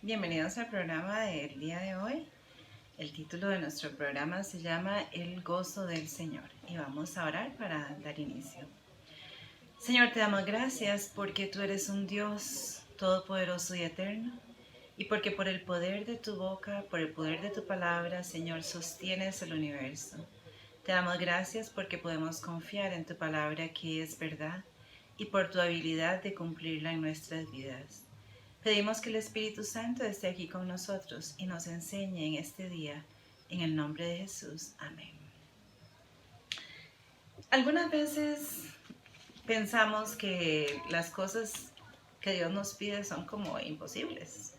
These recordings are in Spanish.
Bienvenidos al programa del día de hoy. El título de nuestro programa se llama El gozo del Señor y vamos a orar para dar inicio. Señor, te damos gracias porque tú eres un Dios todopoderoso y eterno y porque por el poder de tu boca, por el poder de tu palabra, Señor, sostienes el universo. Te damos gracias porque podemos confiar en tu palabra que es verdad y por tu habilidad de cumplirla en nuestras vidas. Pedimos que el Espíritu Santo esté aquí con nosotros y nos enseñe en este día. En el nombre de Jesús. Amén. Algunas veces pensamos que las cosas que Dios nos pide son como imposibles.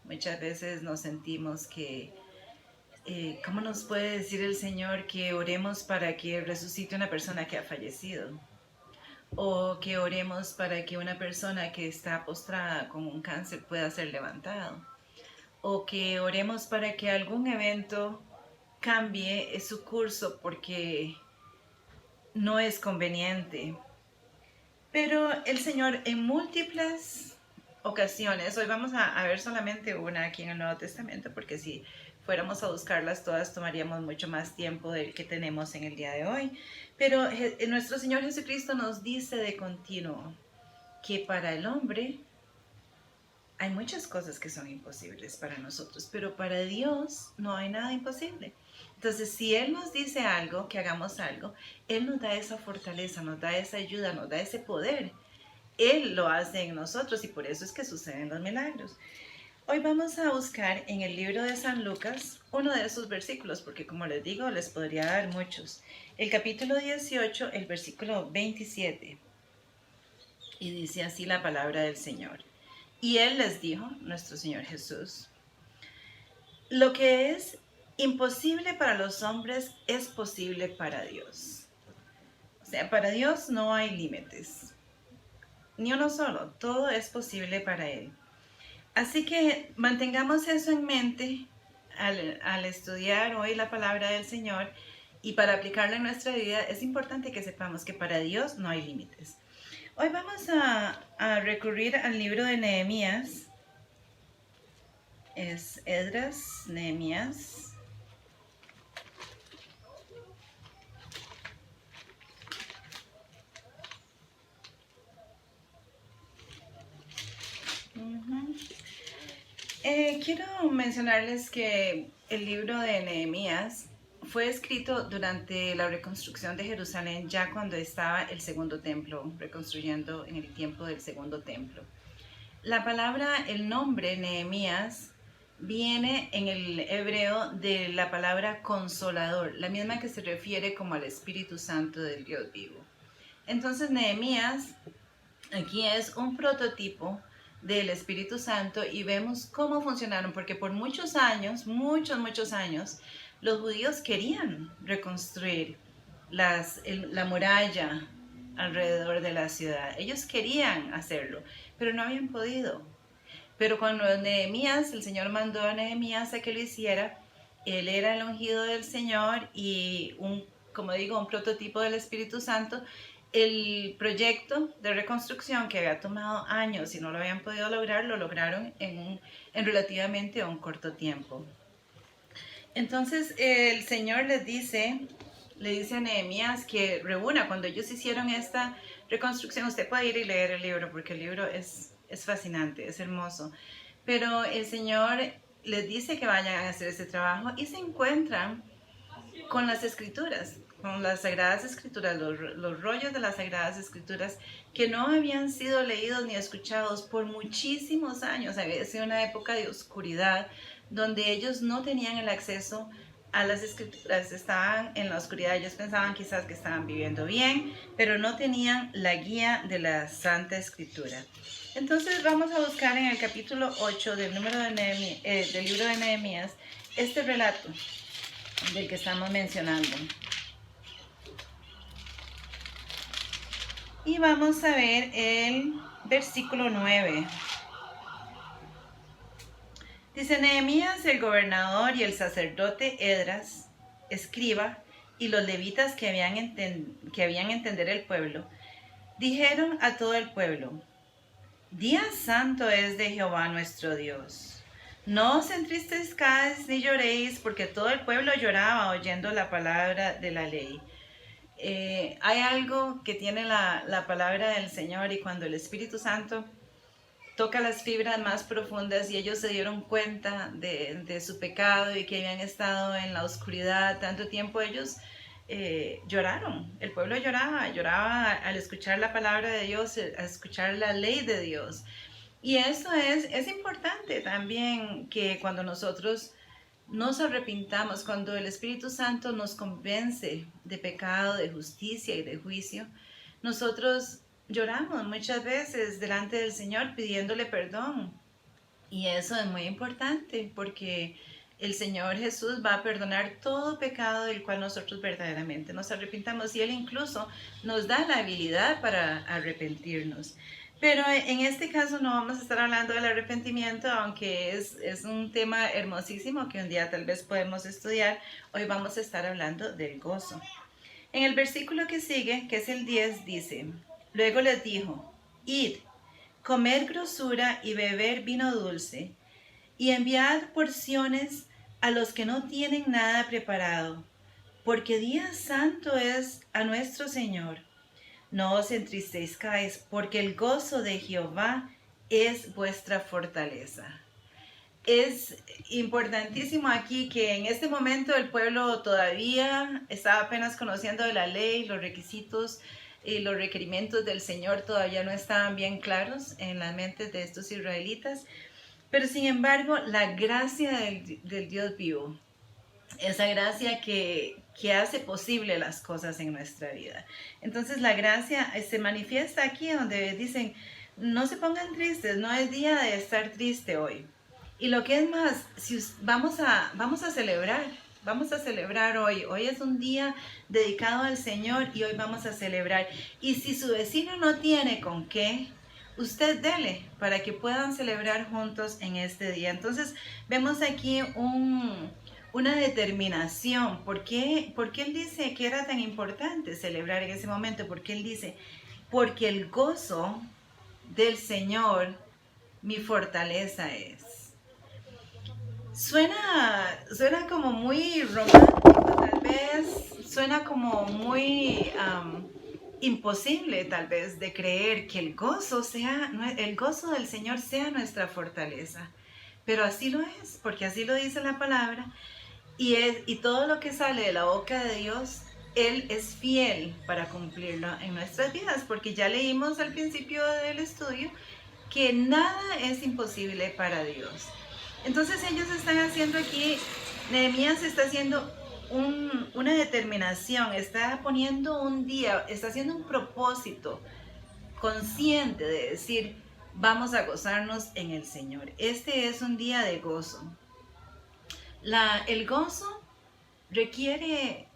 Muchas veces nos sentimos que, ¿cómo nos puede decir el Señor que oremos para que resucite una persona que ha fallecido? O que oremos para que una persona que está postrada con un cáncer pueda ser levantado. O que oremos para que algún evento cambie su curso porque no es conveniente. Pero el Señor en múltiples ocasiones, hoy vamos a ver solamente una aquí en el Nuevo Testamento, porque si fuéramos a buscarlas todas tomaríamos mucho más tiempo del que tenemos en el día de hoy. Pero nuestro Señor Jesucristo nos dice de continuo que para el hombre hay muchas cosas que son imposibles para nosotros, pero para Dios no hay nada imposible. Entonces, si Él nos dice algo, que hagamos algo, Él nos da esa fortaleza, nos da esa ayuda, nos da ese poder. Él lo hace en nosotros y por eso es que suceden los milagros. Hoy vamos a buscar en el libro de San Lucas uno de esos versículos, porque como les digo, les podría dar muchos. El capítulo 18, el versículo 27. Y dice así la palabra del Señor. Y Él les dijo, nuestro Señor Jesús, lo que es imposible para los hombres es posible para Dios. O sea, para Dios no hay límites, ni uno solo, todo es posible para Él. Así que mantengamos eso en mente al estudiar hoy la palabra del Señor y para aplicarla en nuestra vida es importante que sepamos que para Dios no hay límites. Hoy vamos a recurrir al libro de Nehemías. Es Esdras, Nehemías. Quiero mencionarles que el libro de Nehemías fue escrito durante la reconstrucción de Jerusalén, ya cuando estaba el segundo templo, reconstruyendo en el tiempo del segundo templo. La palabra, el nombre Nehemías, viene en el hebreo de la palabra consolador, la misma que se refiere como al Espíritu Santo del Dios vivo. Entonces Nehemías aquí es un prototipo del Espíritu Santo y vemos cómo funcionaron, porque por muchos años, muchos años, los judíos querían reconstruir la muralla alrededor de la ciudad. Ellos querían hacerlo, pero no habían podido. Pero cuando Nehemías, el Señor mandó a Nehemías a que lo hiciera, él era el ungido del Señor y como digo, un prototipo del Espíritu Santo. El proyecto de reconstrucción que había tomado años y no lo habían podido lograr, lo lograron en relativamente un corto tiempo. Entonces el Señor le dice a Nehemías que reúna, cuando ellos hicieron esta reconstrucción, usted puede ir y leer el libro porque el libro es fascinante, es hermoso, pero el Señor les dice que vayan a hacer ese trabajo y se encuentran con las escrituras, con las sagradas escrituras, los rollos de las sagradas escrituras que no habían sido leídos ni escuchados por muchísimos años. Había sido una época de oscuridad donde ellos no tenían el acceso a las escrituras, estaban en la oscuridad. Ellos pensaban quizás que estaban viviendo bien, pero no tenían la guía de la Santa Escritura. Entonces vamos a buscar en el capítulo 8 del libro de Nehemías este relato del que estamos mencionando. Y vamos a ver el versículo 9. Dice: Nehemías, el gobernador, y el sacerdote Esdras, escriba, y los levitas que habían entender el pueblo, dijeron a todo el pueblo: Día santo es de Jehová nuestro Dios. No os entristezcáis ni lloréis, porque todo el pueblo lloraba oyendo la palabra de la ley. Hay algo que tiene la palabra del Señor, y cuando el Espíritu Santo toca las fibras más profundas y ellos se dieron cuenta de su pecado y que habían estado en la oscuridad tanto tiempo, ellos lloraron. El pueblo lloraba al escuchar la palabra de Dios, a escuchar la ley de Dios. Y eso es importante también, que cuando nosotros nos arrepintamos, cuando el Espíritu Santo nos convence de pecado, de justicia y de juicio, nosotros lloramos muchas veces delante del Señor pidiéndole perdón. Y eso es muy importante, porque el Señor Jesús va a perdonar todo pecado del cual nosotros verdaderamente nos arrepintamos, y Él incluso nos da la habilidad para arrepentirnos. Pero en este caso no vamos a estar hablando del arrepentimiento, aunque es un tema hermosísimo que un día tal vez podemos estudiar. Hoy vamos a estar hablando del gozo. En el versículo que sigue, que es el 10, dice: luego les dijo: id, comed grosura y beber vino dulce, y enviad porciones a los que no tienen nada preparado, porque día santo es a nuestro Señor. No os entristezcáis, porque el gozo de Jehová es vuestra fortaleza. Es importantísimo aquí que en este momento el pueblo todavía estaba apenas conociendo de la ley, los requisitos y los requerimientos del Señor todavía no estaban bien claros en las mentes de estos israelitas, pero sin embargo la gracia del Dios vivo, esa gracia que hace posible las cosas en nuestra vida. Entonces la gracia se manifiesta aquí donde dicen: no se pongan tristes, no es día de estar triste hoy. Y lo que es más, si vamos a celebrar hoy. Hoy es un día dedicado al Señor y hoy vamos a celebrar. Y si su vecino no tiene con qué, usted dele para que puedan celebrar juntos en este día. Entonces vemos aquí una determinación. ¿Por qué Él dice que era tan importante celebrar en ese momento? Porque Él dice: porque el gozo del Señor mi fortaleza es. Suena como muy romántico, tal vez, suena como muy imposible, tal vez, de creer que el gozo del Señor sea nuestra fortaleza. Pero así lo es, porque así lo dice la palabra. Y todo lo que sale de la boca de Dios, Él es fiel para cumplirlo en nuestras vidas, porque ya leímos al principio del estudio que nada es imposible para Dios. Entonces ellos están haciendo aquí, Nehemías está haciendo una determinación, está poniendo un día, está haciendo un propósito consciente de decir: vamos a gozarnos en el Señor. Este es un día de gozo. El gozo requiere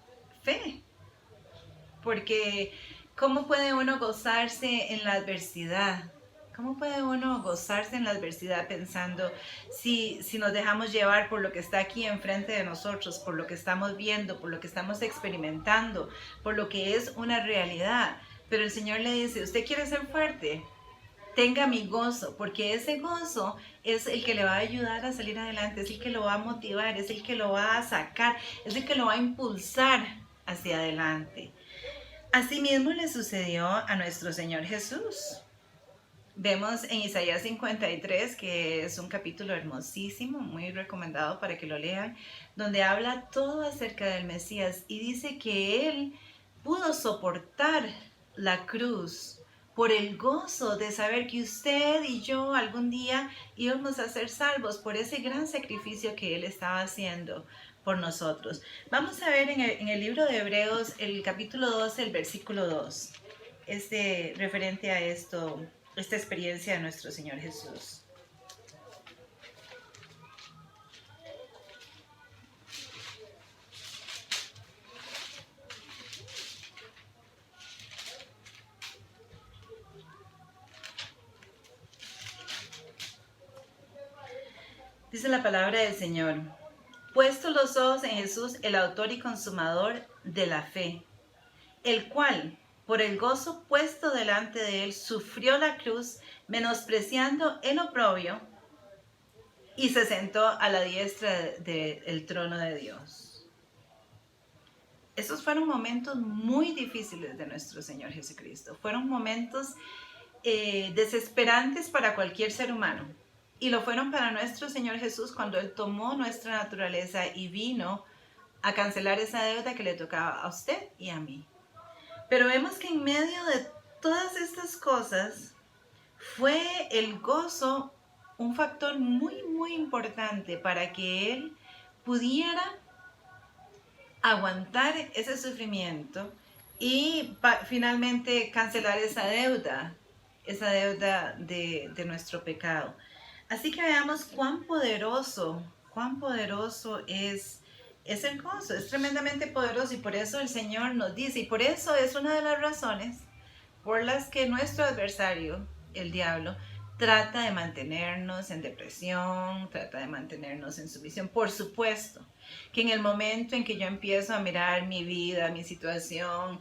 fe, porque ¿cómo puede uno gozarse en la adversidad? ¿Cómo puede uno gozarse en la adversidad pensando, si nos dejamos llevar por lo que está aquí enfrente de nosotros, por lo que estamos viendo, por lo que estamos experimentando, por lo que es una realidad? Pero el Señor le dice: usted quiere ser fuerte, tenga mi gozo, porque ese gozo es el que le va a ayudar a salir adelante, es el que lo va a motivar, es el que lo va a sacar, es el que lo va a impulsar hacia adelante. Asimismo le sucedió a nuestro Señor Jesús. Vemos en Isaías 53, que es un capítulo hermosísimo, muy recomendado para que lo lean, donde habla todo acerca del Mesías y dice que Él pudo soportar la cruz por el gozo de saber que usted y yo algún día íbamos a ser salvos por ese gran sacrificio que Él estaba haciendo por nosotros. Vamos a ver en el libro de Hebreos, el capítulo 12, el versículo 2, referente a esta experiencia de nuestro Señor Jesús. Dice la palabra del Señor: puesto los ojos en Jesús, el autor y consumador de la fe, el cual, por el gozo puesto delante de él, sufrió la cruz, menospreciando el oprobio, y se sentó a la diestra del trono de Dios. Esos fueron momentos muy difíciles de nuestro Señor Jesucristo. Fueron momentos desesperantes para cualquier ser humano. Y lo fueron para nuestro Señor Jesús cuando Él tomó nuestra naturaleza y vino a cancelar esa deuda que le tocaba a usted y a mí. Pero vemos que en medio de todas estas cosas fue el gozo un factor muy, muy importante para que Él pudiera aguantar ese sufrimiento y finalmente cancelar esa deuda de nuestro pecado. Así que veamos cuán poderoso es el gozo. Es tremendamente poderoso y por eso el Señor nos dice, y por eso es una de las razones por las que nuestro adversario, el diablo, trata de mantenernos en depresión, trata de mantenernos en sumisión. Por supuesto que en el momento en que yo empiezo a mirar mi vida, mi situación,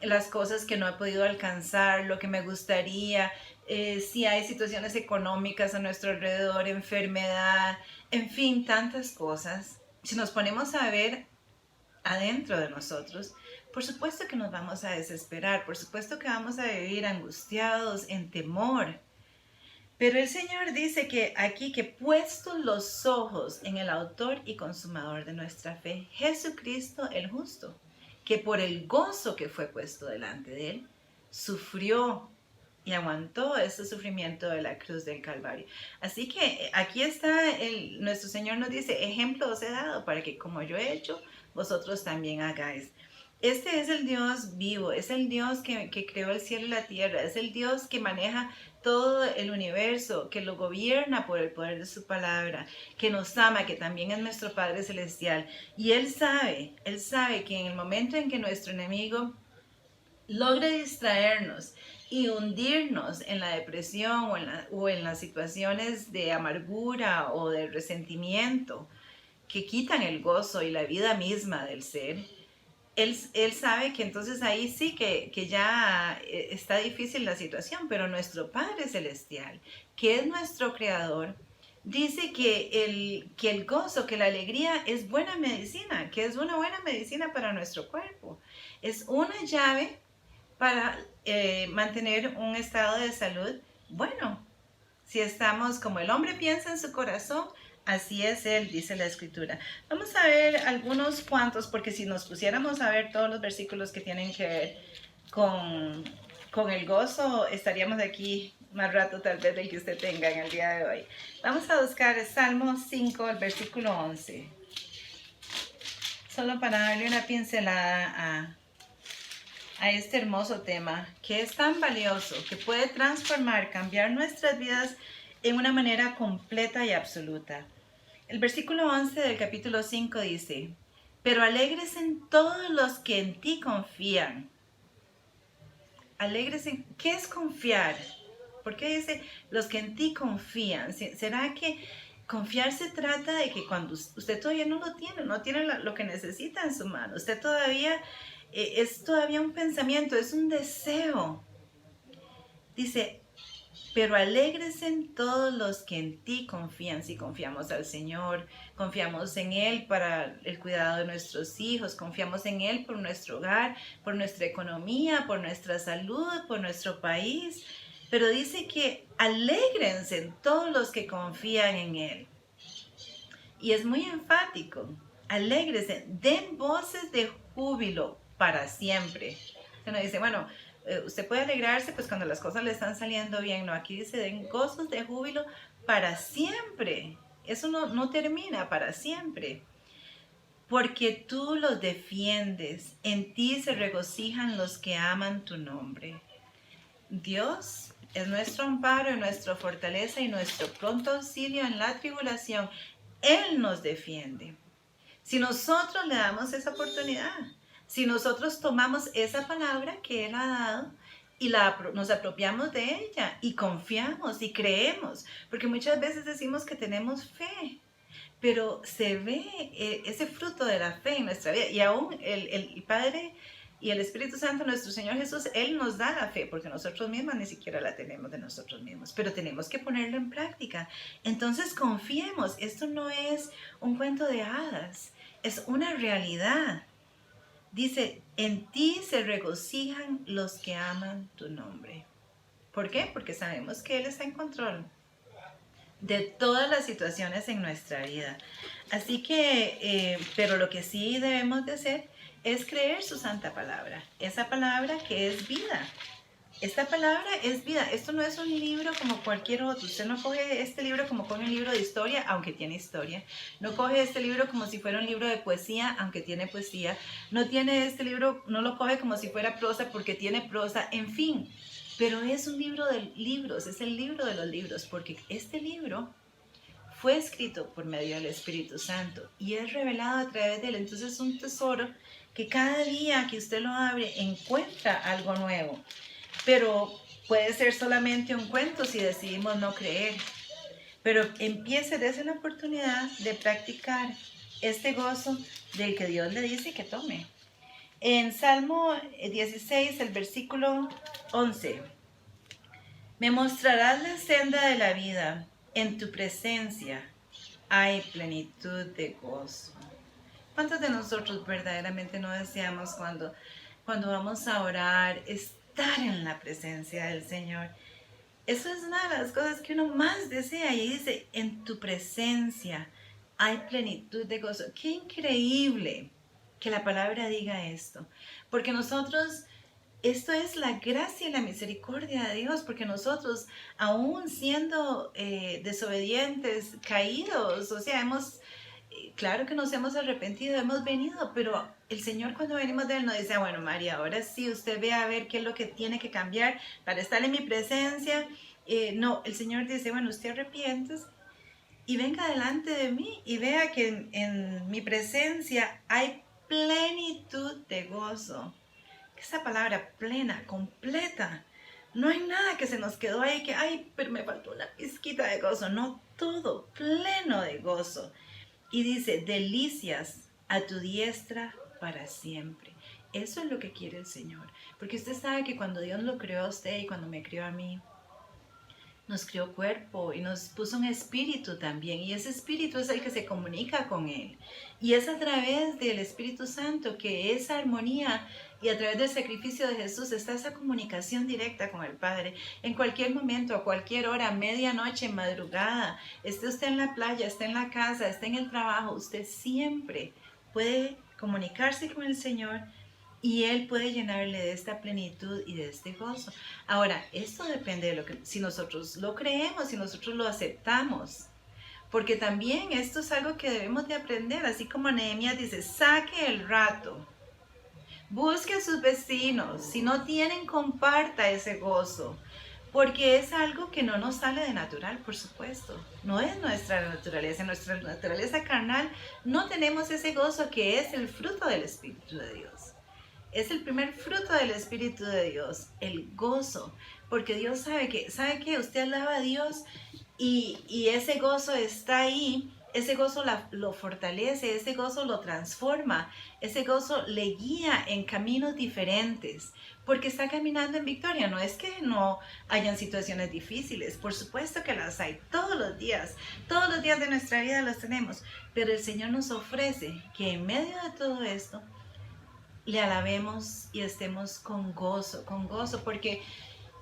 las cosas que no he podido alcanzar, lo que me gustaría, si hay situaciones económicas a nuestro alrededor, enfermedad, en fin, tantas cosas, si nos ponemos a ver adentro de nosotros, por supuesto que nos vamos a desesperar, por supuesto que vamos a vivir angustiados, en temor. Pero el Señor dice que aquí que puestos los ojos en el autor y consumador de nuestra fe, Jesucristo el justo, que por el gozo que fue puesto delante de él, sufrió y aguantó ese sufrimiento de la cruz del Calvario. Así que aquí está, nuestro Señor nos dice, ejemplo os he dado para que como yo he hecho, vosotros también hagáis. Este es el Dios vivo, es el Dios que creó el cielo y la tierra, es el Dios que maneja todo el universo, que lo gobierna por el poder de su palabra, que nos ama, que también es nuestro Padre Celestial. Y Él sabe que en el momento en que nuestro enemigo logre distraernos y hundirnos en la depresión o en las situaciones de amargura o de resentimiento que quitan el gozo y la vida misma del ser, él sabe que entonces ahí sí que ya está difícil la situación, pero nuestro Padre Celestial, que es nuestro Creador, dice que el gozo, que la alegría es buena medicina, que es una buena medicina para nuestro cuerpo. Es una llave para mantener un estado de salud bueno. Si estamos como el hombre piensa en su corazón, así es él, dice la escritura. Vamos a ver algunos cuantos, porque si nos pusiéramos a ver todos los versículos que tienen que ver con el gozo, estaríamos aquí más rato tal vez del que usted tenga en el día de hoy. Vamos a buscar Salmo 5, el versículo 11. Solo para darle una pincelada a este hermoso tema, que es tan valioso, que puede transformar, cambiar nuestras vidas en una manera completa y absoluta. El versículo 11 del capítulo 5 dice, pero alegres en todos los que en ti confían. Alegres en, ¿qué es confiar? ¿Por qué dice los que en ti confían? ¿Será que confiar se trata de que cuando usted todavía no tiene lo que necesita en su mano, usted todavía es todavía un pensamiento, es un deseo? Dice, pero alegres en todos los que en ti confían. Si confiamos al Señor, confiamos en Él para el cuidado de nuestros hijos, confiamos en Él por nuestro hogar, por nuestra economía, por nuestra salud, por nuestro país. Pero dice que alégrense en todos los que confían en Él. Y es muy enfático. Alégrense, den voces de júbilo para siempre. Se nos dice, bueno, usted puede alegrarse pues cuando las cosas le están saliendo bien. No, aquí dice, den gozos de júbilo para siempre. Eso no termina, para siempre. Porque tú los defiendes, en ti se regocijan los que aman tu nombre. Dios es nuestro amparo y nuestra fortaleza y nuestro pronto auxilio en la tribulación. Él nos defiende. Si nosotros le damos esa oportunidad, si nosotros tomamos esa palabra que Él ha dado y nos apropiamos de ella y confiamos y creemos, porque muchas veces decimos que tenemos fe, pero se ve ese fruto de la fe en nuestra vida. Y aún el Padre Y el Espíritu Santo, nuestro Señor Jesús, Él nos da la fe, porque nosotros mismos ni siquiera la tenemos de nosotros mismos, pero tenemos que ponerlo en práctica. Entonces confiemos, esto no es un cuento de hadas, es una realidad. Dice, en ti se regocijan los que aman tu nombre. ¿Por qué? Porque sabemos que Él está en control de todas las situaciones en nuestra vida. Así que, pero lo que sí debemos de hacer es creer su santa palabra, esa palabra que es vida. Esta palabra es vida. Esto no es un libro como cualquier otro. Usted no coge este libro como coge un libro de historia, aunque tiene historia. No coge este libro como si fuera un libro de poesía, aunque tiene poesía. No tiene este libro, no lo coge como si fuera prosa, porque tiene prosa. En fin, pero es un libro de libros, es el libro de los libros, porque este libro fue escrito por medio del Espíritu Santo y es revelado a través de él. Entonces es un tesoro que cada día que usted lo abre encuentra algo nuevo. Pero puede ser solamente un cuento si decidimos no creer. Pero empiece, desde la oportunidad de practicar este gozo del que Dios le dice que tome. En Salmo 16, el versículo 11. Me mostrarás la senda de la vida. En tu presencia hay plenitud de gozo. ¿Cuántos de nosotros verdaderamente no deseamos cuando vamos a orar estar en la presencia del Señor? Eso es una de las cosas que uno más desea. Y dice, en tu presencia hay plenitud de gozo. Qué increíble que la palabra diga esto. Porque nosotros, esto es la gracia y la misericordia de Dios. Porque nosotros, aún siendo desobedientes, caídos, o sea, claro que nos hemos arrepentido, hemos venido, pero el Señor, cuando venimos de Él, nos dice, bueno, María, ahora sí usted ve a ver qué es lo que tiene que cambiar para estar en mi presencia. No, el Señor dice, bueno, usted arrepientes y venga delante de mí y vea que en mi presencia hay plenitud de gozo. Esa palabra plena, completa. No hay nada que se nos quedó ahí que, ay, pero me faltó una pizquita de gozo. No, todo pleno de gozo. Y dice, delicias a tu diestra para siempre. Eso es lo que quiere el Señor. Porque usted sabe que cuando Dios lo creó a usted y cuando me creó a mí, nos creó cuerpo y nos puso un espíritu también. Y ese espíritu es el que se comunica con Él. Y es a través del Espíritu Santo que esa armonía y a través del sacrificio de Jesús está esa comunicación directa con el Padre. En cualquier momento, a cualquier hora, medianoche, madrugada, esté usted en la playa, esté en la casa, esté en el trabajo, usted siempre puede comunicarse con el Señor y Él puede llenarle de esta plenitud y de este gozo. Ahora, esto depende de lo que, si nosotros lo creemos, si nosotros lo aceptamos. Porque también esto es algo que debemos de aprender, así como Nehemías dice, saque el rato, busque a sus vecinos, si no tienen, comparta ese gozo. Porque es algo que no nos sale de natural, por supuesto. No es nuestra naturaleza. En nuestra naturaleza carnal no tenemos ese gozo que es el fruto del Espíritu de Dios. Es el primer fruto del Espíritu de Dios, el gozo, porque Dios sabe que usted alaba a Dios y ese gozo está ahí, ese gozo lo fortalece, ese gozo lo transforma, ese gozo le guía en caminos diferentes, porque está caminando en victoria. No es que no hayan situaciones difíciles, por supuesto que las hay todos los días de nuestra vida las tenemos, pero el Señor nos ofrece que en medio de todo esto, le alabemos y estemos con gozo, porque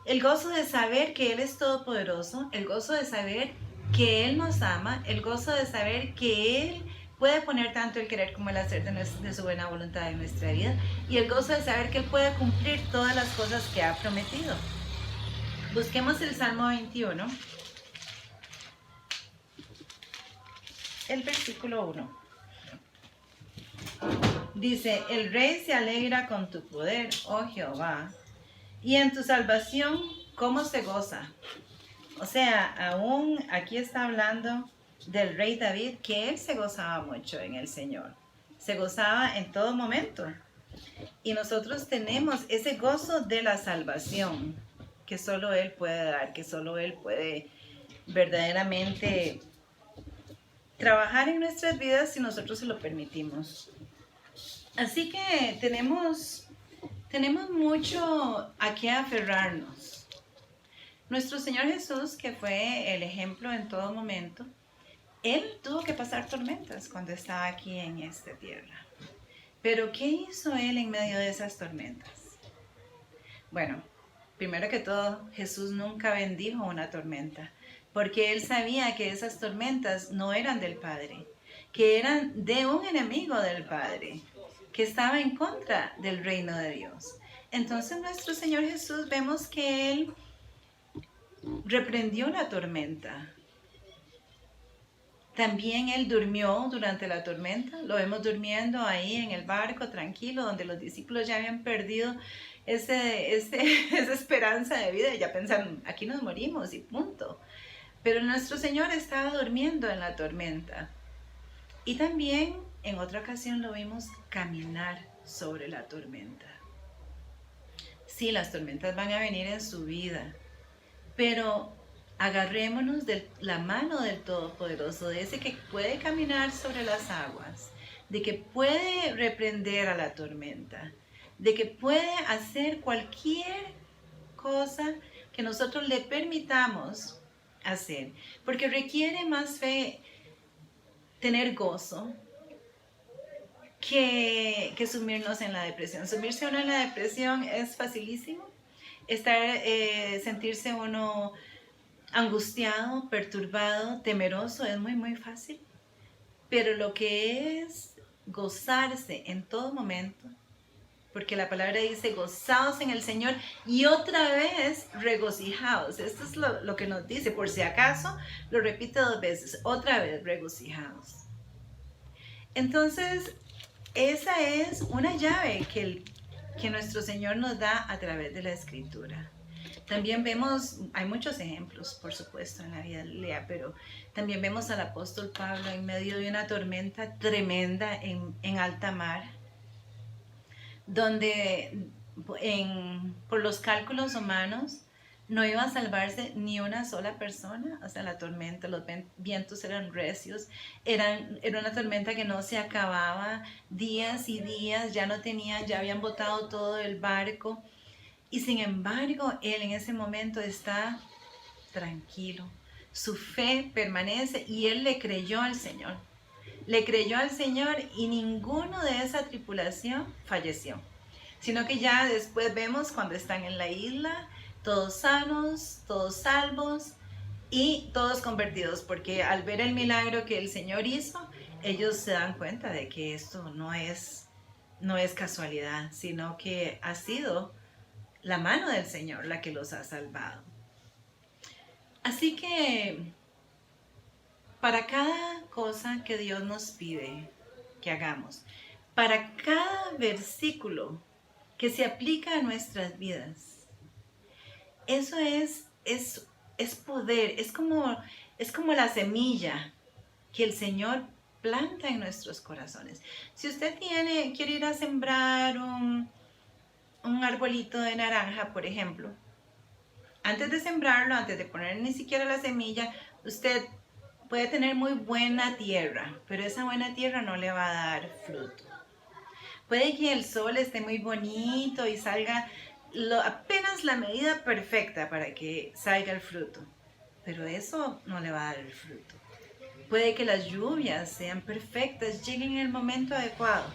el gozo de saber que Él es todopoderoso, el gozo de saber que Él nos ama, el gozo de saber que Él puede poner tanto el querer como el hacer de su buena voluntad en nuestra vida, y el gozo de saber que Él puede cumplir todas las cosas que ha prometido. Busquemos el Salmo 21, el versículo 1. Dice, el rey se alegra con tu poder, oh Jehová, y en tu salvación, ¿cómo se goza? O sea, aún aquí está hablando del rey David, que él se gozaba mucho en el Señor. Se gozaba en todo momento. Y nosotros tenemos ese gozo de la salvación, que solo Él puede dar, que solo Él puede verdaderamente trabajar en nuestras vidas si nosotros se lo permitimos. Así que tenemos Tenemos mucho a qué aferrarnos. Nuestro Señor Jesús, que fue el ejemplo en todo momento, Él tuvo que pasar tormentas cuando estaba aquí en esta tierra. Pero ¿qué hizo Él en medio de esas tormentas? Bueno, primero que todo, Jesús nunca bendijo una tormenta, porque Él sabía que esas tormentas no eran del Padre, que eran de un enemigo del Padre, que estaba en contra del reino de Dios. Entonces nuestro Señor Jesús vemos que Él reprendió la tormenta. También Él durmió durante la tormenta, lo vemos durmiendo ahí en el barco tranquilo, donde los discípulos ya habían perdido esa esperanza de vida, ya pensaron, aquí nos morimos y punto. Pero nuestro Señor estaba durmiendo en la tormenta. Y también en otra ocasión lo vimos caminar sobre la tormenta. Sí, las tormentas van a venir en su vida, pero agarrémonos de la mano del Todopoderoso, de ese que puede caminar sobre las aguas, de que puede reprender a la tormenta, de que puede hacer cualquier cosa que nosotros le permitamos hacer, porque requiere más fe tener gozo que sumirnos en la depresión. Sumirse uno en la depresión es facilísimo, sentirse uno angustiado, perturbado, temeroso, es muy, muy fácil. Pero lo que es gozarse en todo momento, porque la palabra dice, gozaos en el Señor y otra vez regocijaos. Esto es lo que nos dice, por si acaso, lo repite 2 veces, otra vez regocijaos. Entonces, esa es una llave que nuestro Señor nos da a través de la Escritura. También vemos, hay muchos ejemplos, por supuesto, en la vida de Lea, pero también vemos al apóstol Pablo en medio de una tormenta tremenda en alta mar, donde por los cálculos humanos no iba a salvarse ni una sola persona. O sea, la tormenta, los vientos eran recios, era una tormenta que no se acababa, días y días, ya habían botado todo el barco. Y sin embargo, él en ese momento está tranquilo. Su fe permanece y él le creyó al Señor. Le creyó al Señor y ninguno de esa tripulación falleció. Sino que ya después vemos cuando están en la isla, todos sanos, todos salvos y todos convertidos. Porque al ver el milagro que el Señor hizo, ellos se dan cuenta de que esto no es casualidad, sino que ha sido la mano del Señor la que los ha salvado. Así que para cada cosa que Dios nos pide que hagamos, para cada versículo que se aplica a nuestras vidas, eso es poder, es como la semilla que el Señor planta en nuestros corazones. Si usted quiere ir a sembrar un arbolito de naranja, por ejemplo, antes de sembrarlo, antes de poner ni siquiera la semilla, usted puede tener muy buena tierra, pero esa buena tierra no le va a dar fruto. Puede que el sol esté muy bonito y salga apenas la medida perfecta para que salga el fruto, pero eso no le va a dar el fruto. Puede que las lluvias sean perfectas, lleguen en el momento adecuado,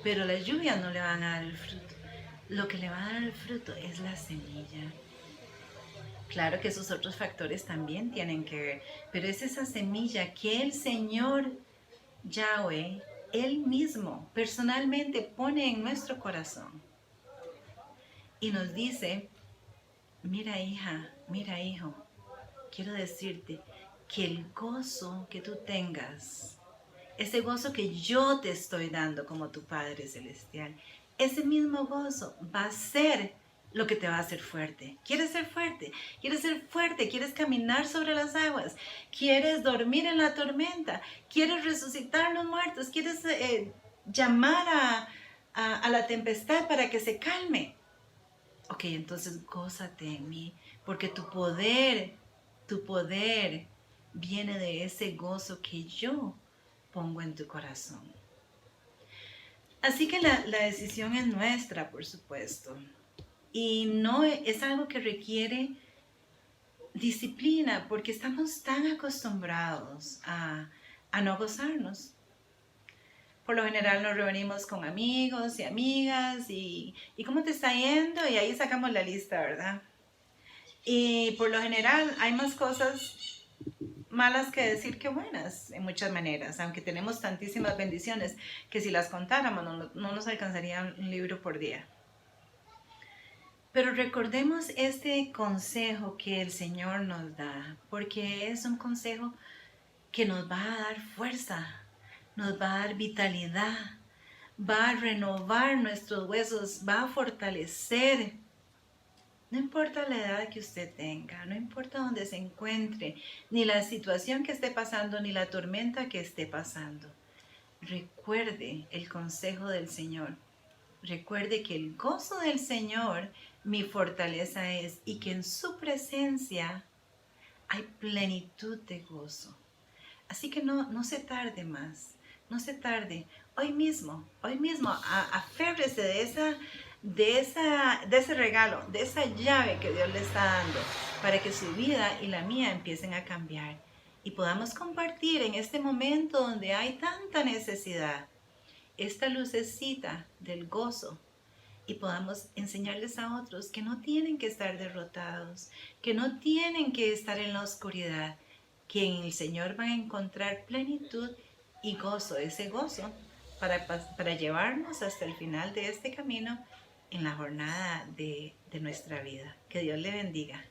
pero las lluvias no le van a dar el fruto. Lo que le va a dar el fruto es la semilla. Claro que esos otros factores también tienen que ver, pero es esa semilla que el Señor Yahweh, Él mismo, personalmente pone en nuestro corazón. Y nos dice, mira hija, mira hijo, quiero decirte que el gozo que tú tengas, ese gozo que yo te estoy dando como tu Padre Celestial, ese mismo gozo va a ser lo que te va a hacer fuerte. ¿Quieres ser fuerte? ¿Quieres ser fuerte? ¿Quieres caminar sobre las aguas? ¿Quieres dormir en la tormenta? ¿Quieres resucitar los muertos? ¿Quieres llamar a la tempestad para que se calme? Ok, entonces gózate en mí, porque tu poder viene de ese gozo que yo pongo en tu corazón. Así que la decisión es nuestra, por supuesto. Y no es algo que requiere disciplina, porque estamos tan acostumbrados a no gozarnos. Por lo general nos reunimos con amigos y amigas y cómo te está yendo y ahí sacamos la lista, ¿verdad? Y por lo general hay más cosas malas que decir que buenas en muchas maneras, aunque tenemos tantísimas bendiciones que si las contáramos no nos alcanzaría un libro por día. Pero recordemos este consejo que el Señor nos da, porque es un consejo que nos va a dar fuerza, nos va a dar vitalidad, va a renovar nuestros huesos, va a fortalecer. No importa la edad que usted tenga, no importa dónde se encuentre, ni la situación que esté pasando, ni la tormenta que esté pasando. Recuerde el consejo del Señor. Recuerde que el gozo del Señor mi fortaleza es y que en su presencia hay plenitud de gozo. Así que no se tarde más, no se tarde. Hoy mismo, aférrese de ese regalo, de esa llave que Dios le está dando para que su vida y la mía empiecen a cambiar y podamos compartir en este momento donde hay tanta necesidad esta lucecita del gozo y podamos enseñarles a otros que no tienen que estar derrotados, que no tienen que estar en la oscuridad, que en el Señor van a encontrar plenitud y gozo, ese gozo para llevarnos hasta el final de este camino en la jornada de nuestra vida. Que Dios le bendiga.